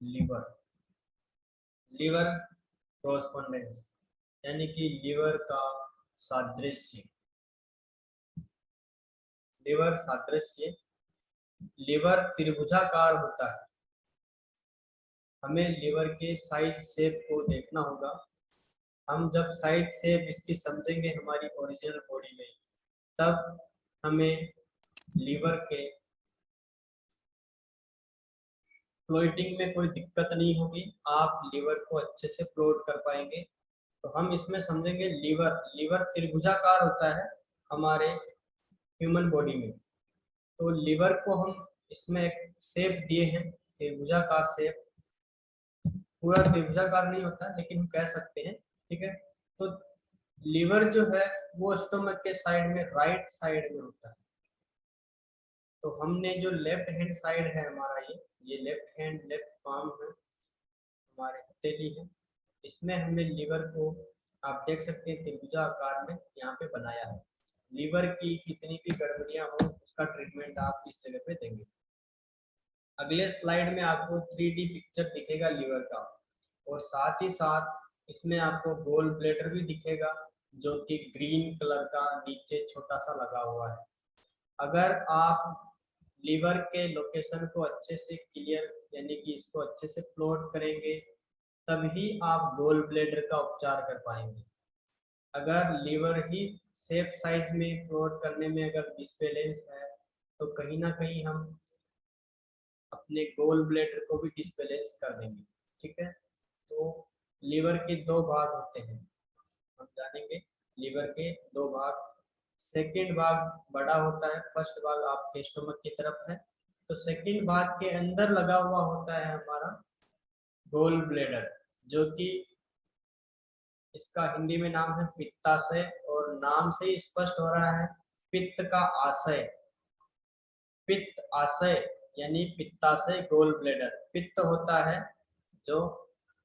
Liver, liver correspondence यानी कि liver का सादृश्य, लीवर सादृश्य। लीवर त्रिभुजाकार होता है, हमें लीवर के साइज शेप को देखना होगा। हम जब साइज शेप इसकी समझेंगे हमारी ओरिजिनल बॉडी में, तब हमें लीवर के फ्लोटिंग में कोई दिक्कत नहीं होगी, आप लीवर को अच्छे से फ्लोट कर पाएंगे। तो हम इसमें समझेंगे लीवर, लीवर त्रिभुजाकार होता है हमारे ह्यूमन बॉडी में। तो लीवर को हम इसमें एक शेप दिए हैं, त्रिभुजाकार शेप। पूरा त्रिभुजाकार नहीं होता लेकिन हम कह सकते हैं, ठीक है। तो लीवर जो है वो स्टोमक के साइड में, राइट साइड में होता है। तो हमने जो लेफ्ट हैंड साइड है हमारा, ये लेफ्ट हैंड, लेफ्ट पाम है, हमारे हथेली है, इसमें हमने लीवर को, आप देख सकते हैं, त्रिभुजा आकार में यहाँ पे बनाया है। लीवर की कितनी भी गड़बड़ियां हो उसका ट्रीटमेंट आप इस जगह पे देंगे। अगले स्लाइड में आपको 3D पिक्चर दिखेगा लीवर का, और साथ ही साथ इसमें आपको गोल ब्लैडर भी दिखेगा जो कि ग्रीन कलर का नीचे छोटा सा लगा हुआ है। अगर आप लीवर के लोकेशन को अच्छे से क्लियर, यानी कि इसको अच्छे से प्लॉट करेंगे, तभी आप गोल ब्लैडर का उपचार कर पाएंगे। अगर लीवर ही शेप साइज में प्लॉट करने में अगर डिसबैलेंस है, तो कहीं ना कहीं हम अपने गोल ब्लैडर को भी डिसबैलेंस कर देंगे, ठीक है। तो लीवर के दो भाग होते हैं, हम जानेंगे लीवर के दो भाग। सेकेंड भाग बड़ा होता है, फर्स्ट भाग आपके स्टोमक की तरफ है। तो सेकेंड भाग के अंदर लगा हुआ होता है हमारा गोल ब्लैडर, जो कि इसका हिंदी में नाम है पित्ताशय, और नाम से ही स्पष्ट हो रहा है पित्त का आशय, पित्त आशय यानी पित्ताशय गोल ब्लैडर। पित्त होता है जो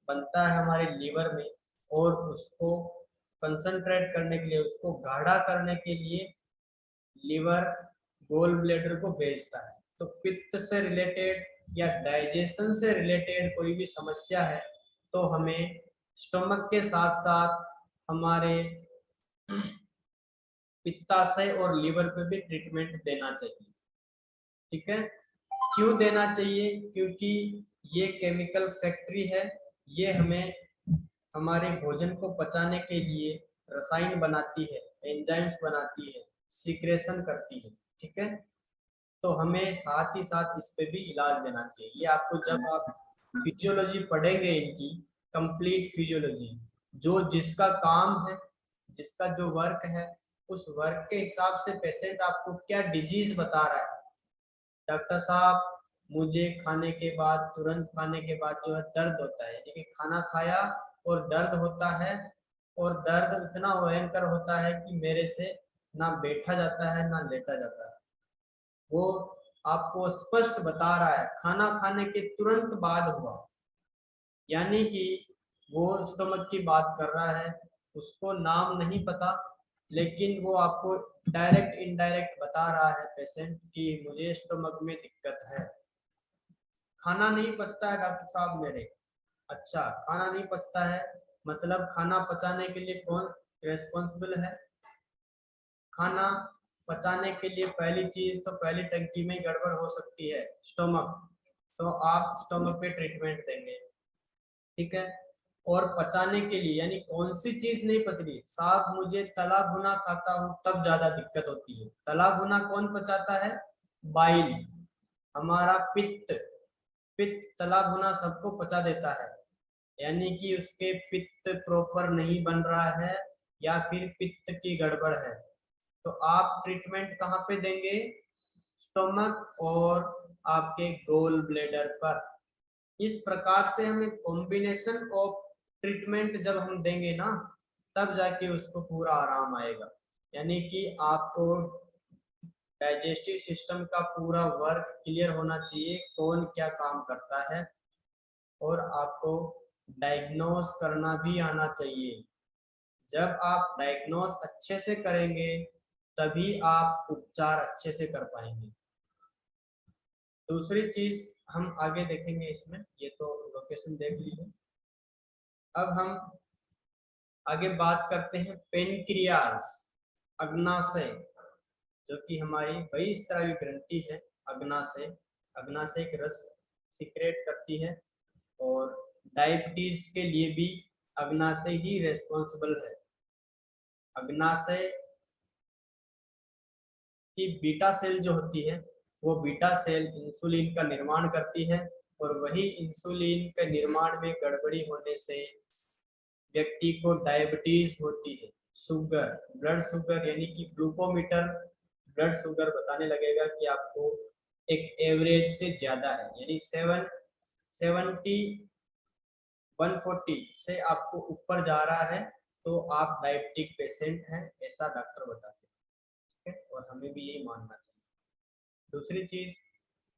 बनता है हमारे लीवर में, और उसको कंसंट्रेट करने के लिए, उसको गाढ़ा करने के लिए लीवर गोल ब्लैडर को भेजता है। तो पित्त से रिलेटेड या डाइजेशन से रिलेटेड कोई भी समस्या है तो हमें स्टोमक के साथ साथ हमारे पित्ताशय और लीवर पे भी ट्रीटमेंट देना चाहिए, ठीक है। क्यों देना चाहिए? क्योंकि ये केमिकल फैक्ट्री है, ये हमें हमारे भोजन को पचाने के लिए रसायन बनाती है, एंजाइम्स बनाती है, सीक्रेशन करती है, ठीक है। तो हमें साथ ही साथ इस पे भी इलाज देना चाहिए। ये आपको जब आप फिजियोलॉजी पढ़ेंगे, इनकी कंप्लीट फिजियोलॉजी, जो जिसका काम है, जिसका जो वर्क है, उस वर्क के हिसाब से पेशेंट आपको क्या डिजीज बता रहा है। डॉक्टर साहब, मुझे खाने के बाद, तुरंत खाने के बाद जो है दर्द होता है, यानी कि खाना खाया और दर्द होता है, और दर्द इतना भयंकर होता है कि मेरे से ना बैठा जाता है ना लेटा जाता है। वो आपको स्पष्ट बता रहा है खाना खाने के तुरंत बाद हुआ, यानी कि वो स्टोमक की बात कर रहा है, उसको नाम नहीं पता, लेकिन वो आपको डायरेक्ट इनडायरेक्ट बता रहा है पेशेंट कि मुझे स्टोमक में दिक्कत है। खाना नहीं पचता है डॉक्टर साहब मेरे। अच्छा, खाना नहीं पचता है, मतलब खाना पचाने के लिए कौन रेस्पॉन्सिबल है? खाना पचाने के लिए पहली चीज तो पहली टंकी में ही गड़बड़ हो सकती है, स्टोमक। तो आप स्टोमक पे ट्रीटमेंट देंगे, ठीक है। और पचाने के लिए यानी कौन सी चीज नहीं पच रही? साहब मुझे तला भुना खाता हूँ तब ज्यादा दिक्कत होती है। तला भुना कौन पचाता है? बाइल, हमारा पित्त। पित्त तला भुना सबको पचा देता है, यानी कि उसके पित्त प्रॉपर नहीं बन रहा है या फिर पित्त की गड़बड़ है। तो आप ट्रीटमेंट कहाँ पे देंगे? स्टोमक और आपके गोल ब्लैडर पर। इस प्रकार से हमें कॉम्बिनेशन ऑफ ट्रीटमेंट जब हम देंगे ना, तब जाके उसको पूरा आराम आएगा। यानी कि आपको डाइजेस्टिव सिस्टम का पूरा वर्क क्लियर होना चाहिए, कौन क्या काम करता है, और आपको डायग्नोस करना भी आना चाहिए। जब आप डायग्नोस अच्छे से करेंगे तभी आप उपचार अच्छे से कर पाएंगे। दूसरी चीज हम आगे देखेंगे इसमें, ये तो लोकेशन देख लीजिए। अब हम आगे बात करते हैं पेनक्रियाज, अग्नाशय, जो कि हमारी बहिस्रावी ग्रंथि है। अग्नाशय, अग्नाशय एक रस सिक्रेट करती है, और डायबिटीज के लिए भी अग्नाशय ही रेस्पॉन्सिबल है। अग्नाशय की बीटा सेल जो होती है, वो बीटा सेल इंसुलिन का निर्माण करती है, और वही इंसुलिन के निर्माण में गड़बड़ी होने से व्यक्ति को डायबिटीज होती है। शुगर, ब्लड शुगर यानी कि ग्लूकोमीटर ब्लड शुगर बताने लगेगा कि आपको एक एवरेज से ज्यादा है, यानी 70 140 से आपको ऊपर जा रहा है तो आप डायबिटिक पेशेंट हैं, ऐसा डॉक्टर बताते हैं। और हमें भी यही मानना चाहिए। दूसरी चीज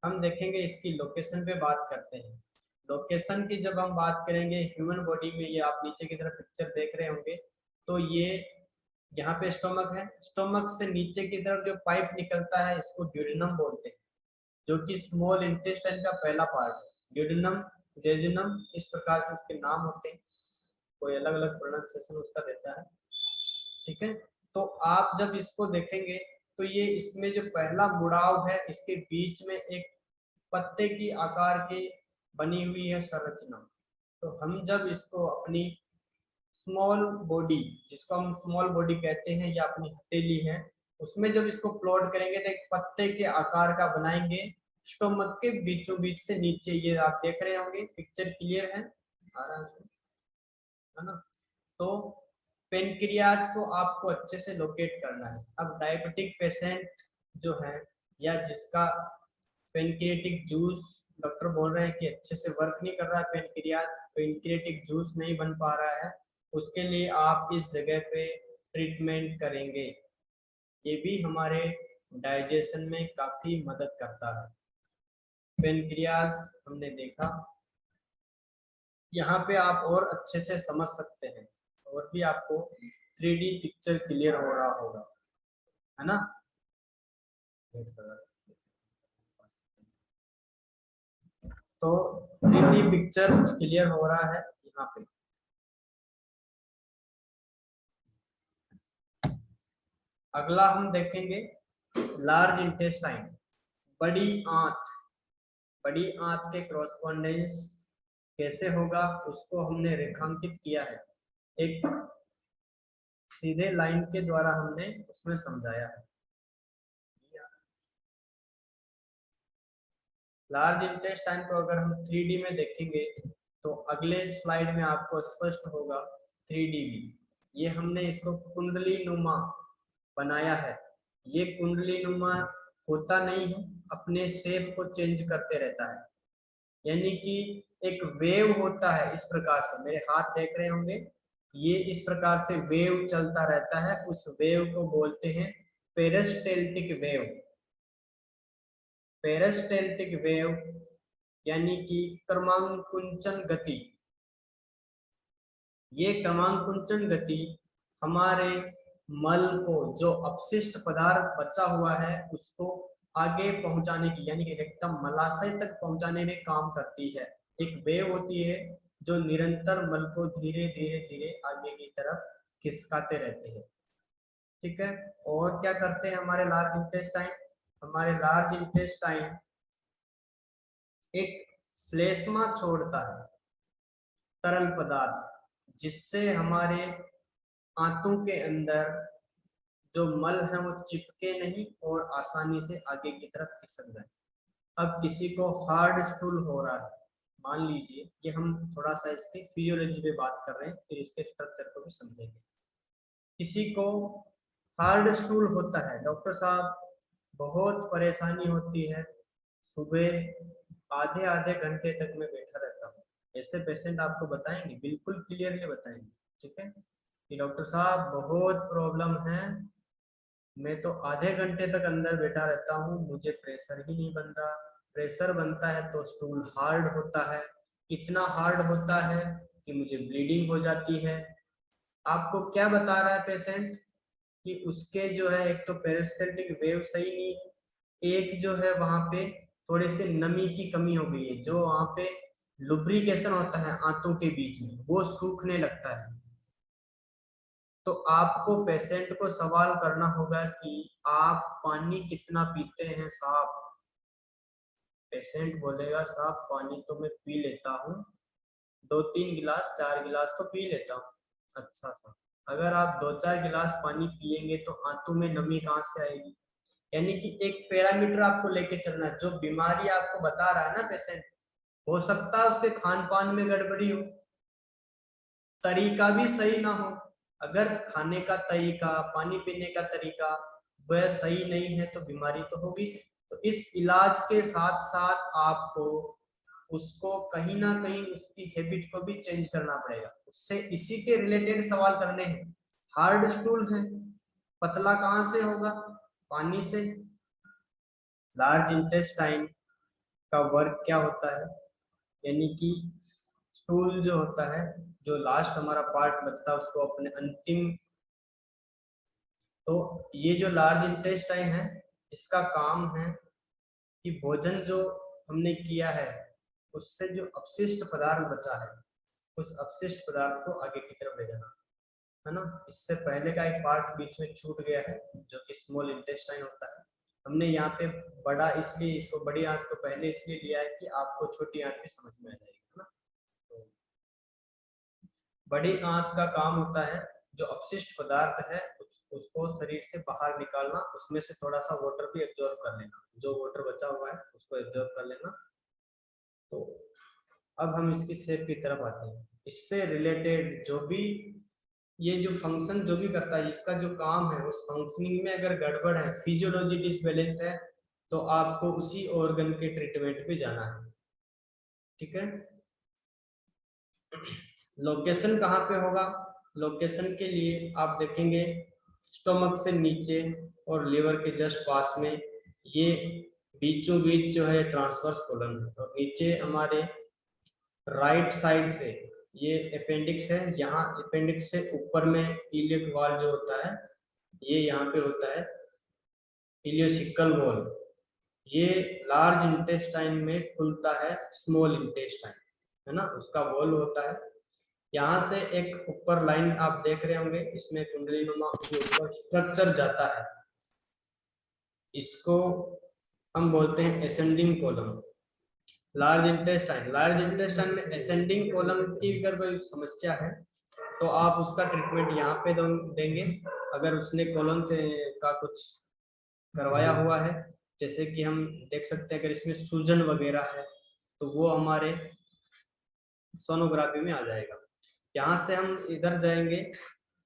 हम देखेंगे, इसकी लोकेशन पे बात करते हैं। लोकेशन की जब हम बात करेंगे ह्यूमन बॉडी में, ये आप नीचे की तरफ पिक्चर देख रहे होंगे, तो ये यहाँ पे स्टोमक है। स्टोमक से नीचे की तरफ जो पाइप निकलता है इसको ड्यूडेनम बोलते हैं, जो कि स्मॉल इंटेस्टाइन का पहला पार्ट है। ड्यूडेनम, जेजुनम, इस प्रकार से इसके नाम होते हैं, कोई अलग अलग प्रोनाउंसिएशन उसका देता है। ठीक है, तो आप जब इसको देखेंगे तो ये इसमें जो पहला मुड़ाव है, इसके बीच में एक पत्ते की आकार की बनी हुई है संरचना। तो हम जब इसको अपनी स्मॉल बॉडी, जिसको हम स्मॉल बॉडी कहते हैं, या अपनी हथेली है, उसमें जब इसको प्लॉट करेंगे तो एक पत्ते के आकार का बनाएंगे स्टोमक के बीचों बीच से नीचे। ये आप देख रहे होंगे, पिक्चर क्लियर है, आ रहा है ना? तो पेनक्रियाज को आपको अच्छे से लोकेट करना है। अब डायबिटिक पेशेंट जो है, या जिसका पेनक्रियाटिक जूस, डॉक्टर बोल रहे हैं कि अच्छे से वर्क नहीं कर रहा है पेनक्रियाज, पेनक्रियाटिक जूस नहीं बन पा रहा है, उसके लिए आप इस जगह पे ट्रीटमेंट करेंगे। ये भी हमारे डाइजेशन में काफी मदद करता है। पेनक्रियाज हमने देखा, यहाँ पे आप और अच्छे से समझ सकते हैं, और भी आपको 3D पिक्चर क्लियर हो रहा होगा, है ना? तो 3D पिक्चर क्लियर हो रहा है यहाँ पे। अगला हम देखेंगे लार्ज इंटेस्टाइन, बड़ी आंत। बड़ी आंत के क्रॉसपोंडेंस कैसे होगा उसको हमने रेखांकित किया है, एक सीधे लाइन के द्वारा हमने उसमें समझाया है। लार्ज इंटेस्टाइन को अगर हम 3D में देखेंगे तो अगले स्लाइड में आपको स्पष्ट होगा 3D भी। ये हमने इसको कुंडली नुमा बनाया है। ये कुंडली नुमा होता नहीं है, अपने शेप को चेंज करते रहता है, यानी कि एक वेव होता है इस प्रकार से, मेरे हाथ देख रहे होंगे, ये इस प्रकार से वेव चलता रहता है, उस वेव को बोलते हैं पेरिस्टेल्टिक वेव। पेरिस्टेल्टिक वेव यानी कि क्रमांकुंचन गति। ये क्रमांकुंचन गति हमारे मल को, जो अपशिष्ट पदार्थ बचा हुआ है, उसको आगे पहुंचाने की, यानी कि रेक्टम मलाशय तक पहुंचाने में काम करती है। एक वेव होती है जो निरंतर मल को धीरे धीरे धीरे आगे की तरफ खिसकाते रहते हैं। ठीक है, और क्या करते हैं हमारे लार्ज इंटेस्टाइन? हमारे लार्ज इंटेस्टाइन एक श्लेष्मा छोड़ता है, तरल पदार्थ, जिससे हमारे आंतों के अंदर जो मल है वो चिपके नहीं और आसानी से आगे की तरफ खिसक जाए। अब किसी को हार्ड स्टूल हो रहा है, मान लीजिए, ये हम थोड़ा सा इसके फिजियोलॉजी पे बात कर रहे हैं, फिर इसके स्ट्रक्चर को भी समझेंगे। किसी को हार्ड स्टूल होता है, डॉक्टर साहब बहुत परेशानी होती है, सुबह आधे आधे घंटे तक मैं बैठा रहता हूँ, ऐसे पेशेंट आपको बताएंगे, बिल्कुल क्लियरली बताएंगे। ठीक है, कि डॉक्टर साहब बहुत प्रॉब्लम है, मैं तो आधे घंटे तक अंदर बैठा रहता हूँ, मुझे प्रेशर ही नहीं बन रहा। प्रेशर बनता है तो स्टूल हार्ड होता है, इतना हार्ड होता है कि मुझे ब्लीडिंग हो जाती है। आपको क्या बता रहा है पेशेंट? कि उसके जो है, एक तो पेरिस्टेल्टिक वेव सही नहीं है, एक जो है वहां पे थोड़े से नमी की कमी हो गई है, जो वहां पे लुब्रिकेशन होता है आंतों के बीच में वो सूखने लगता है। तो आपको पेशेंट को सवाल करना होगा कि आप पानी कितना पीते हैं साहब। पेशेंट बोलेगा साहब पानी तो मैं पी लेता हूँ, 2-3 गिलास 4 गिलास तो पी लेता हूँ। अच्छा सा, अगर आप 2-4 गिलास पानी पिएंगे तो आंतों में नमी कहाँ से आएगी? यानी कि एक पैरामीटर आपको लेके चलना है। जो बीमारी आपको बता रहा है ना पेशेंट, हो सकता है उसके खान पान में गड़बड़ी हो, तरीका भी सही ना हो। अगर खाने का तरीका, पानी पीने का तरीका वह सही नहीं है तो बीमारी तो होगी। तो इस इलाज के साथ साथ आपको उसको कहीं ना कहीं उसकी हैबिट को भी चेंज करना पड़ेगा। उससे इसी के रिलेटेड सवाल करने हैं। हार्ड स्टूल है, पतला कहाँ से होगा? पानी से। लार्ज इंटेस्टाइन का वर्क क्या होता है? यानी कि स्टूल जो होता है, जो लास्ट हमारा पार्ट बचता है उसको अपने अंतिम, तो ये जो लार्ज इंटेस्टाइन है इसका काम है कि भोजन जो हमने किया है उससे जो अपशिष्ट पदार्थ बचा है उस अपशिष्ट पदार्थ को आगे की तरफ ले जाना, है ना। इससे पहले का एक पार्ट बीच में छूट गया है जो कि स्मॉल इंटेस्टाइन होता है। हमने यहाँ पे बड़ा इसलिए इसको बड़ी आंत को पहले इसलिए लिया है कि आपको छोटी आंत भी समझ में आ जाएगी, है ना। तो बड़ी आंत का काम होता है जो अपशिष्ट पदार्थ है उसको शरीर से बाहर निकालना, उसमें से थोड़ा सा वाटर भी एब्जॉर्ब कर लेना, जो वाटर बचा हुआ है उसको एब्जॉर्ब कर लेना। तो अब हम इसकी शेप की तरफ आते हैं। इससे रिलेटेड जो भी ये जो फंक्शन जो भी करता है, इसका जो काम है उस फंक्शनिंग में अगर गड़बड़ है, फिजियोलॉजी डिसबैलेंस है, तो आपको उसी ऑर्गन के ट्रीटमेंट पे जाना है। ठीक है। लोकेशन कहाँ पे होगा? लोकेशन के लिए आप देखेंगे स्टोमक से नीचे और लिवर के जस्ट पास में, ये बीचों बीच जो है ट्रांसवर्स कोलन है, और नीचे हमारे राइट साइड से ये अपेंडिक्स है। यहाँ अपेंडिक्स से ऊपर में इलियक वॉल जो होता है ये यहाँ पे होता है इलियोसिकल वॉल। ये लार्ज इंटेस्टाइन में खुलता है स्मॉल इंटेस्टाइन, है ना, उसका वॉल होता है। यहाँ से एक ऊपर लाइन आप देख रहे होंगे, इसमें कुंडलीनुमा के ऊपर स्ट्रक्चर जाता है, इसको हम बोलते हैं असेंडिंग कॉलम। लार्ज इंटेस्टाइन में असेंडिंग कॉलम की अगर कोई समस्या है तो आप उसका ट्रीटमेंट यहाँ पे देंगे। अगर उसने कॉलम का कुछ करवाया हुआ है, जैसे कि हम देख सकते हैं अगर इसमें सूजन वगैरह है तो वो हमारे सोनोग्राफी में आ जाएगा। यहाँ से हम इधर जाएंगे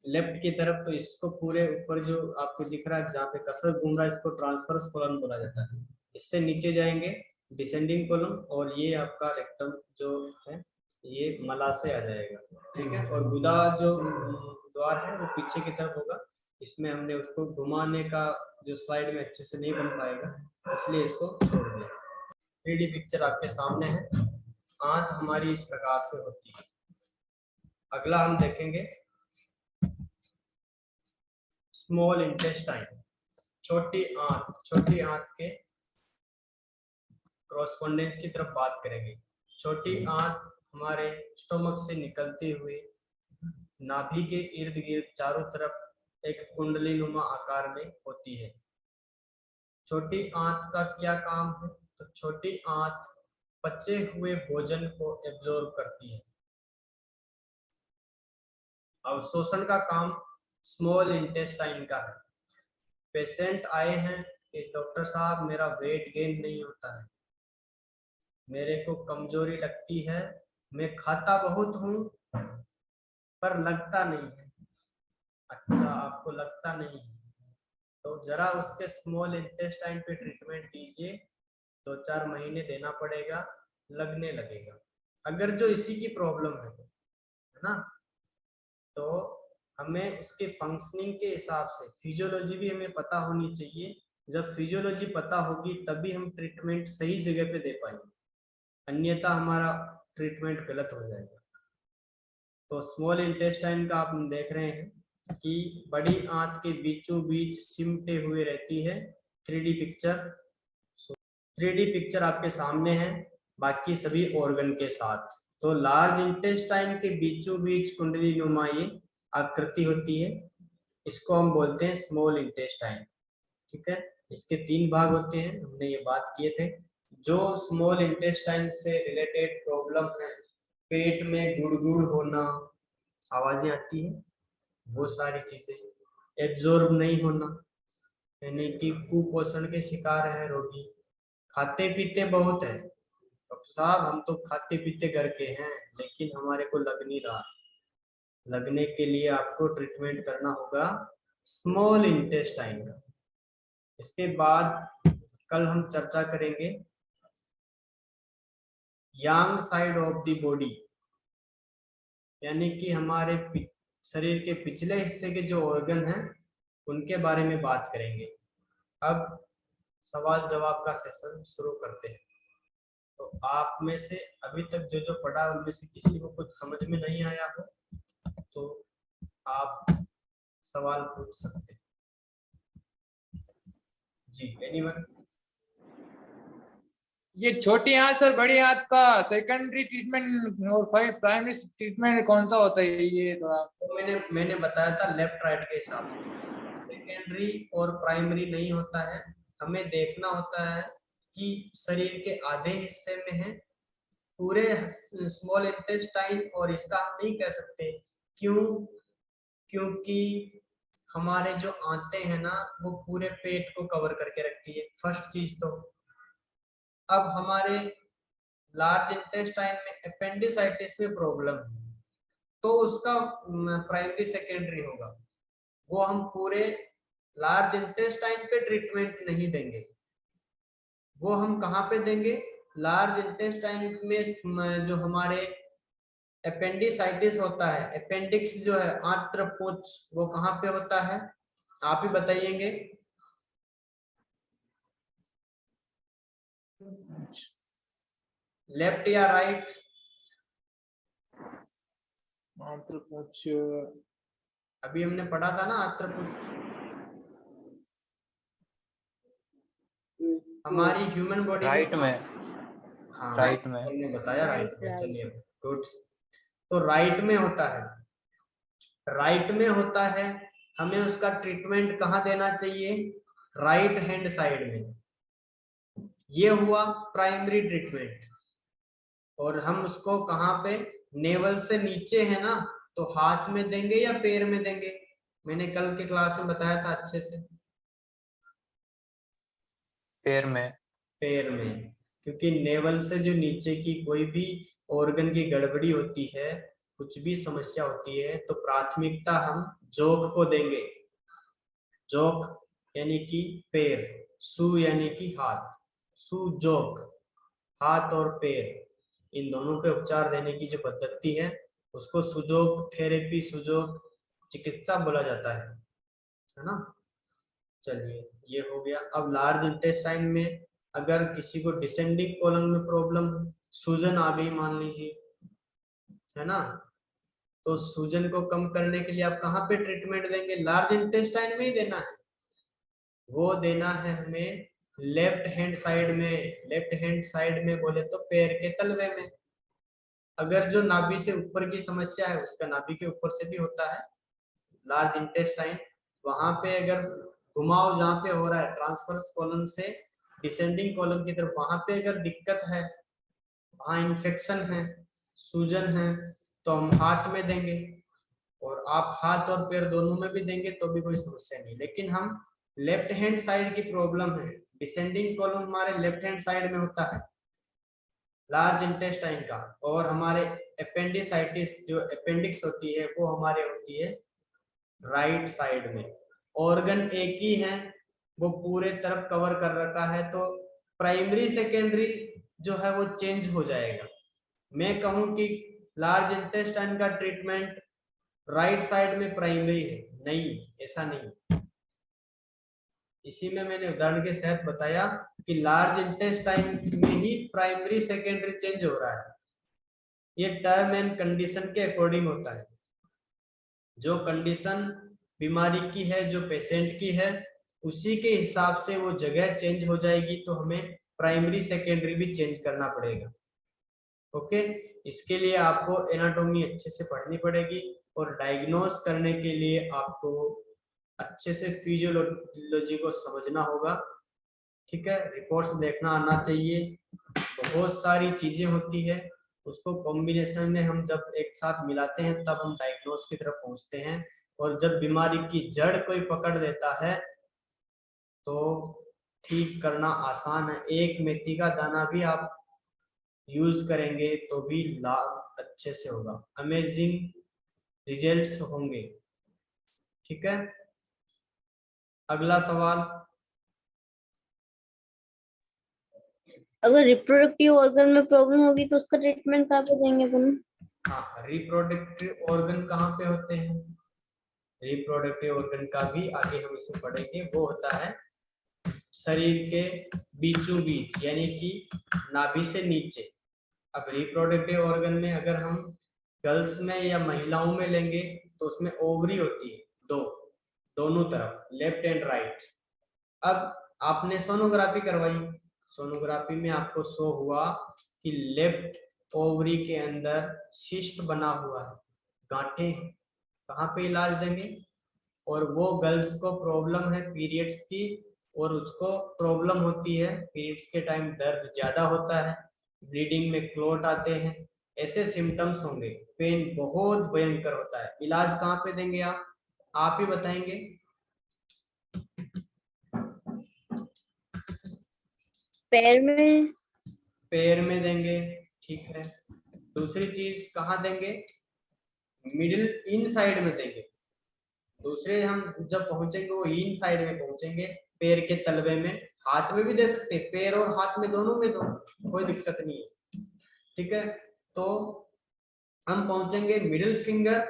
लेफ्ट की तरफ, तो इसको पूरे ऊपर जो आपको दिख रहा है जहाँ पे कर्सर घूम रहा है इसको ट्रांसवर्स कॉलम बोला जाता है। इससे नीचे जाएंगे डिसेंडिंग कॉलम, और ये आपका रेक्टम जो है ये मला से आ जाएगा। ठीक है। और गुदा जो द्वार है वो पीछे की तरफ होगा। इसमें हमने उसको घुमाने का जो स्लाइड में अच्छे से नहीं बन पाएगा इसलिए इसको छोड़ दिया। 3D पिक्चर आपके सामने है। आंत हमारी इस प्रकार से होती है। अगला हम देखेंगे स्मॉल इंटेस्टाइन, छोटी आंत। छोटी आंत के क्रॉसपोंडेंस की तरफ बात करेंगे। छोटी आंत हमारे स्टोमक से निकलती हुई नाभि के इर्द गिर्द चारों तरफ एक कुंडलीनुमा आकार में होती है। छोटी आंत का क्या काम है? तो छोटी आंत पचे हुए भोजन को एब्जॉर्ब करती है। अवशोषण का काम स्मॉल इंटेस्टाइन का है। पेशेंट आए हैं कि डॉक्टर साहब मेरा वेट गेन नहीं होता है, मेरे को कमजोरी लगती है, मैं खाता बहुत हूँ पर लगता नहीं है। अच्छा, आपको लगता नहीं है तो जरा उसके स्मॉल इंटेस्टाइन पे ट्रीटमेंट दीजिए, 2-4 महीने देना पड़ेगा, लगने लगेगा। अगर जो इसी की प्रॉब्लम है ना, तो हमें उसके फंक्शनिंग के हिसाब से फिजियोलॉजी भी हमें पता होनी चाहिए। जब फिजियोलॉजी पता होगी तभी हम ट्रीटमेंट सही जगह पे दे पाएंगे, अन्यथा हमारा ट्रीटमेंट गलत हो जाएगा। तो स्मॉल इंटेस्टाइन का आप देख रहे हैं कि बड़ी आंत के बीचों बीच सिमटे हुए रहती है। 3D पिक्चर 3D पिक्चर आपके सामने है, बाकी सभी ऑर्गन के साथ। तो लार्ज इंटेस्टाइन के बीचों बीच कुंडली नुमा ये आकृति होती है, इसको हम बोलते हैं स्मॉल इंटेस्टाइन। ठीक है, इसके 3 भाग होते हैं, हमने ये बात किए थे। जो स्मॉल इंटेस्टाइन से रिलेटेड प्रॉब्लम है, पेट में गुड़गुड़ होना, आवाजें आती है, वो सारी चीजें, एब्जॉर्ब नहीं होना, यानी कि कुपोषण के शिकार है रोगी, खाते पीते बहुत है, डॉक्टर साहब हम तो खाते पीते घर के हैं लेकिन हमारे को लग नहीं रहा, लगने के लिए आपको ट्रीटमेंट करना होगा स्मॉल इंटेस्टाइन का। इसके बाद कल हम चर्चा करेंगे यांग साइड ऑफ द बॉडी, यानी कि हमारे शरीर के पिछले हिस्से के जो ऑर्गन हैं उनके बारे में बात करेंगे। अब सवाल जवाब का सेशन शुरू करते हैं। तो आप में से अभी तक जो जो पढ़ा उनमें से किसी को कुछ समझ में नहीं आया हो तो आप सवाल पूछ सकते हैं। जी, एनीवन? ये छोटी हाथ सर बड़ी हाथ का सेकेंडरी ट्रीटमेंट और प्राइमरी ट्रीटमेंट कौन सा होता है, ये थोड़ा तो मैंने बताया था लेफ्ट राइट के हिसाब से, सेकेंडरी और प्राइमरी नहीं होता है। हमें देखना होता है कि शरीर के आधे हिस्से में है पूरे स्मॉल इंटेस्टाइन, और इसका हम नहीं कह सकते क्यों, क्योंकि हमारे जो आंतें हैं ना वो पूरे पेट को कवर करके रखती है, फर्स्ट चीज तो। अब हमारे लार्ज इंटेस्टाइन में अपेंडिसाइटिस में प्रॉब्लम है तो उसका प्राइमरी सेकेंडरी होगा, वो हम पूरे लार्ज इंटेस्टाइन पे ट्रीटमेंट नहीं देंगे, वो हम कहाँ पे देंगे, लार्ज इंटेस्टाइन में जो हमारे अपेंडिसाइटिस होता है, अपेंडिक्स जो है आंत्रपुच्छ, वो कहाँ पे होता है आप ही बताइएंगे। लेफ्ट या राइट? आंत्रपुच्छ अभी हमने पढ़ा था ना आंत्रपुच्छ, हमारी ह्यूमन बॉडी राइट में। हाँ राइट में हमने बताया राइट में, चलिए गुड। तो राइट में होता है, राइट में होता है, हमें उसका ट्रीटमेंट कहाँ देना चाहिए, राइट हैंड साइड में। ये हुआ प्राइमरी ट्रीटमेंट, और हम उसको कहाँ पे, नेवल से नीचे है ना, तो हाथ में देंगे या पैर में देंगे, मैंने कल के क्लास में बताया था अच्छे से, पैर में। पैर में, क्योंकि नेवल से जो नीचे की कोई भी ऑर्गन की गड़बड़ी होती है, कुछ भी समस्या होती है, तो प्राथमिकता हम जोक को देंगे। जोक यानी कि पैर, सू यानी कि हाथ, सू जोक, हाथ और पैर, इन दोनों पे उपचार देने की जो पद्धति है उसको सुजोग थेरेपी, सुजोग चिकित्सा बोला जाता है ना। चलिए ये हो गया। अब लार्ज इंटेस्टाइन में अगर किसी को डिसेंडिंग कोलन में प्रॉब्लम है, सूजन आ गई मान लीजिए, है ना, तो सूजन को कम करने के लिए आप कहाँ पे ट्रीटमेंट देंगे, लार्ज इंटेस्टाइन में ही देना है, वो देना है हमें लेफ्ट हैंड साइड में। लेफ्ट हैंड साइड में बोले तो पैर के तलवे में। अगर जो नाभि से ऊपर की समस्या है उसका नाभि के ऊपर से भी होता है लार्ज इंटेस्टाइन, वहां पे अगर घुमाव जहाँ पे हो रहा है ट्रांसवर्स कॉलम से डिसेंडिंग कॉलम की तरफ, वहां पे अगर दिक्कत है, वहां इन्फेक्शन है, सूजन है, तो हम हाथ में देंगे, और आप हाथ और पैर दोनों में भी देंगे तो भी कोई समस्या नहीं। लेकिन हम लेफ्ट हैंड साइड की प्रॉब्लम है, डिसेंडिंग कॉलम हमारे लेफ्ट हैंड साइड में होता है लार्ज इंटेस्टाइन का, और हमारे अपेंडिसाइटिस जो अपेंडिक्स होती है वो हमारे होती है राइट साइड में। ऑर्गन एक ही है, वो पूरे तरफ कवर कर रखा है, तो प्राइमरी सेकेंडरी जो है वो चेंज हो जाएगा। मैं कहूं कि लार्ज इंटेस्टाइन का ट्रीटमेंट राइट साइड में प्राइमरी है, नहीं, ऐसा नहीं। इसी में मैंने उदाहरण के साथ बताया कि लार्ज इंटेस्टाइन में ही प्राइमरी सेकेंडरी चेंज हो रहा है। ये टर्म एंड कंडीशन के अकॉर्डिंग होता है, जो कंडीशन बीमारी की है, जो पेशेंट की है, उसी के हिसाब से वो जगह चेंज हो जाएगी, तो हमें प्राइमरी सेकेंडरी भी चेंज करना पड़ेगा। ओके, इसके लिए आपको एनाटॉमी अच्छे से पढ़नी पड़ेगी और डायग्नोस करने के लिए आपको अच्छे से फिजियोलॉजी को समझना होगा। ठीक है, रिपोर्ट्स देखना आना चाहिए। बहुत सारी चीजें होती है, उसको कॉम्बिनेशन में हम जब एक साथ मिलाते हैं तब हम डायग्नोस की तरफ पहुंचते हैं। और जब बीमारी की जड़ कोई पकड़ लेता है तो ठीक करना आसान है। एक मेथी का दाना भी आप यूज करेंगे तो भी लाभ अच्छे से होगा, अमेजिंग रिजल्ट्स होंगे। ठीक है, अगला सवाल। अगर रिप्रोडक्टिव ऑर्गन में प्रॉब्लम होगी तो उसका ट्रीटमेंट कहाँ पे देंगे अपन? हाँ, रिप्रोडक्टिव ऑर्गन कहाँ पे होते हैं? रिप्रोडक्टिव ऑर्गन का भी आगे हम इसे पढ़ेंगे। वो होता है शरीर के बीचों बीच, यानी कि नाभि से नीचे। अब रिप्रोडक्टिव ऑर्गन में अगर हम गर्ल्स में या महिलाओं में लेंगे तो उसमें ओवरी होती है दोनों तरफ, लेफ्ट एंड राइट। अब आपने सोनोग्राफी करवाई, सोनोग्राफी में आपको शो हुआ कि लेफ्ट ओवरी के अंदर सिस्ट बना हुआ है, गांठें। कहाँ पे इलाज देंगे? और वो गर्ल्स को प्रॉब्लम है पीरियड्स की, और उसको प्रॉब्लम होती है पीरियड्स के टाइम, दर्द ज्यादा होता है, ब्लीडिंग में क्लॉट आते हैं, ऐसे सिम्टम्स होंगे, पेन बहुत भयंकर होता है। इलाज कहाँ पे देंगे आप ही बताएंगे। पैर में। पैर में देंगे, ठीक है। दूसरी चीज कहाँ देंगे? मिडिल इन साइड में देंगे। दूसरे हम जब पहुंचेंगे वो इन साइड में पहुंचेंगे, पैर के तलवे में। हाथ में भी दे सकते हैं, पैर और हाथ में दोनों में दो, कोई दिक्कत नहीं है। ठीक है, तो हम पहुंचेंगे मिडिल फिंगर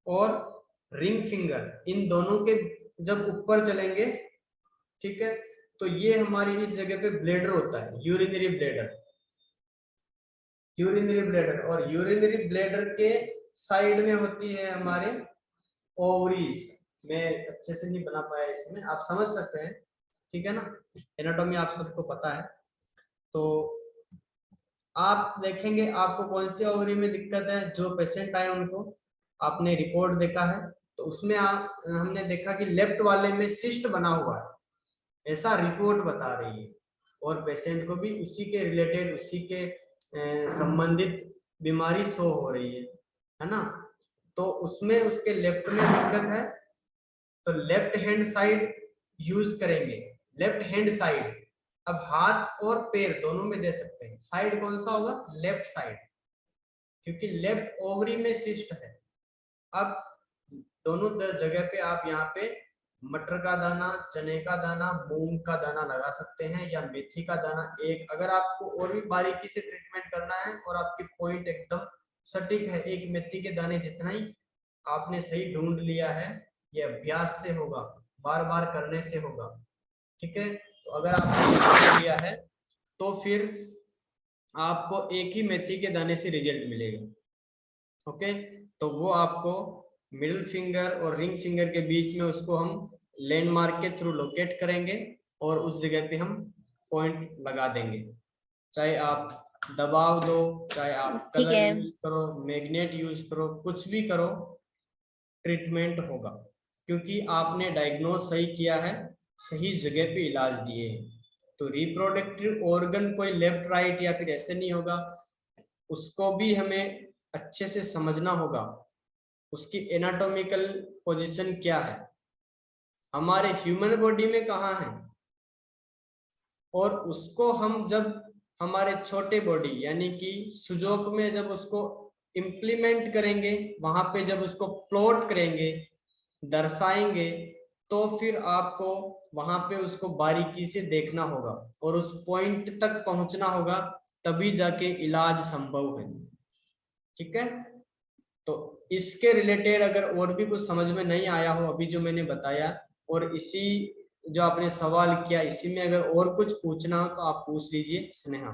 और रिंग फिंगर, इन दोनों के जब ऊपर चलेंगे, ठीक है, तो ये हमारी इस जगह पे ब्लेडर होता है, यूरिनरी ब्लेडर। यूरिनरी ब्लेडर, और यूरिनरी ब्लेडर के साइड में होती है हमारे ओवरीज। मैं अच्छे से नहीं बना पाया इसमें, आप समझ सकते हैं, ठीक है ना। एनाटॉमी आप सबको पता है। तो आप देखेंगे आपको कौन सी ओवरी में दिक्कत है। जो पेशेंट आए उनको आपने रिपोर्ट देखा है, तो उसमें हमने देखा कि लेफ्ट वाले में सिस्ट बना हुआ है, ऐसा रिपोर्ट बता रही है। और पेशेंट को भी उसी के रिलेटेड, उसी के संबंधित बीमारी शो हो रही है ना। तो उसमें उसके लेफ्ट में दिक्कत है, तो लेफ्ट हैंड साइड यूज करेंगे, लेफ्ट हैंड साइड। अब हाथ और पैर दोनों में दे सकते हैं। साइड कौन सा होगा? लेफ्ट साइड, क्योंकि लेफ्ट ओवरी में सिस्ट है। अब दोनों जगह पे आप यहाँ पे मटर का दाना, चने का दाना, मूंग का दाना लगा सकते हैं, या मेथी का दाना एक। अगर आपको और भी बारीकी से ट्रीटमेंट करना है और आपकी पॉइंट एकदम सटीक है, एक मेथी के दाने जितना ही आपने सही ढूंढ लिया है, ये अभ्यास से होगा, बार बार करने से होगा। ठीक है, तो अगर आपने लिया है तो फिर आपको एक ही मेथी के दाने से रिजल्ट मिलेगा। ओके, तो वो आपको मिडिल फिंगर और रिंग फिंगर के बीच में उसको हम लैंडमार्क के थ्रू लोकेट करेंगे और उस जगह पे हम पॉइंट लगा देंगे। चाहे आप दबाव दो, चाहे आप ठीक कलर है। यूज करो, मैग्नेट यूज करो, कुछ भी करो, ट्रीटमेंट होगा, क्योंकि आपने डायग्नोज सही किया है, सही जगह पे इलाज दिए हैं। तो रिप्रोडक्टिव ऑर्गन कोई लेफ्ट राइट या फिर ऐसे नहीं होगा, उसको भी हमें अच्छे से समझना होगा। उसकी एनाटॉमिकल पोजीशन क्या है, हमारे ह्यूमन बॉडी में कहाँ है, और उसको हम जब हमारे छोटे बॉडी यानी कि सुजोक में जब उसको इम्प्लीमेंट करेंगे, वहां पे जब उसको प्लॉट करेंगे, दर्शाएंगे, तो फिर आपको वहां पे उसको बारीकी से देखना होगा और उस पॉइंट तक पहुंचना होगा, तभी जाके इलाज संभव है। ठीक है, तो इसके रिलेटेड अगर और भी कुछ समझ में नहीं आया हो अभी जो मैंने बताया, और इसी जो आपने सवाल किया इसी में अगर और कुछ पूछना हो तो आप पूछ लीजिए स्नेहा,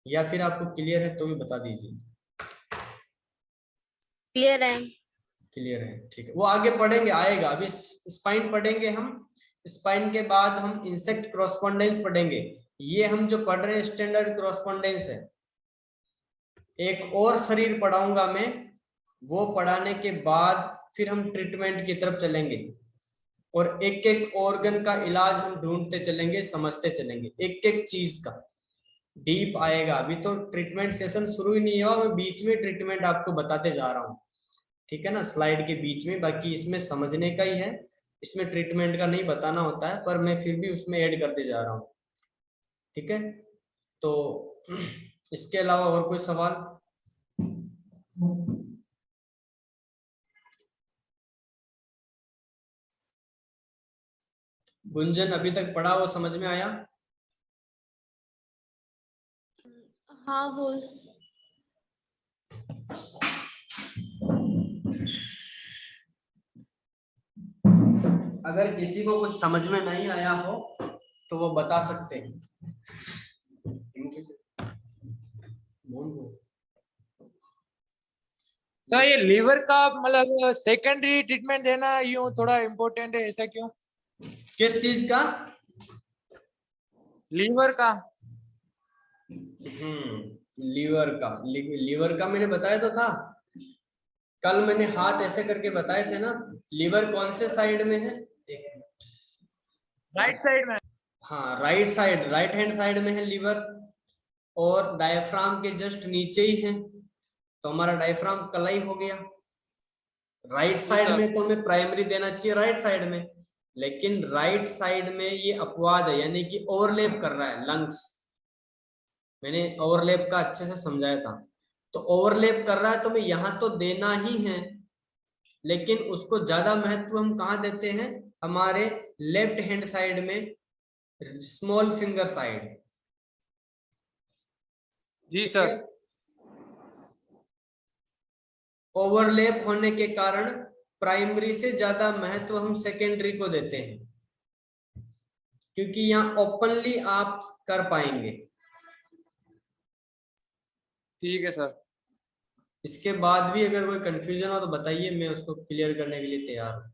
या फिर आपको क्लियर है तो भी बता दीजिए। क्लियर है। क्लियर है, ठीक है। वो आगे पढ़ेंगे, आएगा। अभी स्पाइन पढ़ेंगे हम, स्पाइन के बाद हम इंसेक्ट क्रॉसपोंडेंस पढ़ेंगे। ये हम जो पढ़ रहे हैं स्टैंडर्ड कॉरस्पॉन्डेंस है। एक और शरीर पढ़ाऊंगा मैं, वो पढ़ाने के बाद फिर हम ट्रीटमेंट की तरफ चलेंगे और एक एक ऑर्गन का इलाज हम ढूंढते चलेंगे, समझते चलेंगे, एक एक चीज का डीप आएगा। अभी तो ट्रीटमेंट सेशन शुरू ही नहीं हुआ, मैं बीच में ट्रीटमेंट आपको बताते जा रहा हूँ, ठीक है ना, स्लाइड के बीच में। बाकी इसमें समझने का ही है, इसमें ट्रीटमेंट का नहीं बताना होता है, पर मैं फिर भी उसमें ऐड करते जा रहा हूँ, ठीक है। तो इसके अलावा और कोई सवाल? गुंजन अभी तक पढ़ा वो समझ में आया? हाँ वो अगर किसी को कुछ समझ में नहीं आया हो तो वो बता सकते हैं। सर ये लीवर का मतलब सेकेंडरी ट्रीटमेंट देना यूं थोड़ा इम्पोर्टेंट है, ऐसा क्यों? किस चीज का? लीवर का। लीवर का मैंने बताया तो था कल, मैंने हाथ ऐसे करके बताए थे ना। लीवर कौन से साइड में है? राइट साइड में। हाँ, right side, right hand side में है लीवर, और डायफ्राम के जस्ट नीचे ही है। तो हमारा डायफ्राम कलाई हो गया। राइट साइड में तो हमें प्राइमरी देना चाहिए राइट साइड में, लेकिन राइट साइड में ये अपवाद है, यानी कि ओवरलैप कर रहा है लंग्स। मैंने ओवरलैप का अच्छे से समझाया था। तो ओवरलैप कर रहा है तो हमें यहाँ तो देना ही है, लेकिन उसको ज्यादा महत्व हम कहाँ देते हैं? हमारे लेफ्ट हैंड साइड में, स्मॉल फिंगर साइड। जी सर। ओवरलैप होने के कारण प्राइमरी से ज्यादा महत्व हम सेकेंडरी को देते हैं, क्योंकि यहाँ ओपनली आप कर पाएंगे। ठीक है सर। इसके बाद भी अगर कोई कंफ्यूजन हो तो बताइए, मैं उसको क्लियर करने के लिए तैयार हूँ।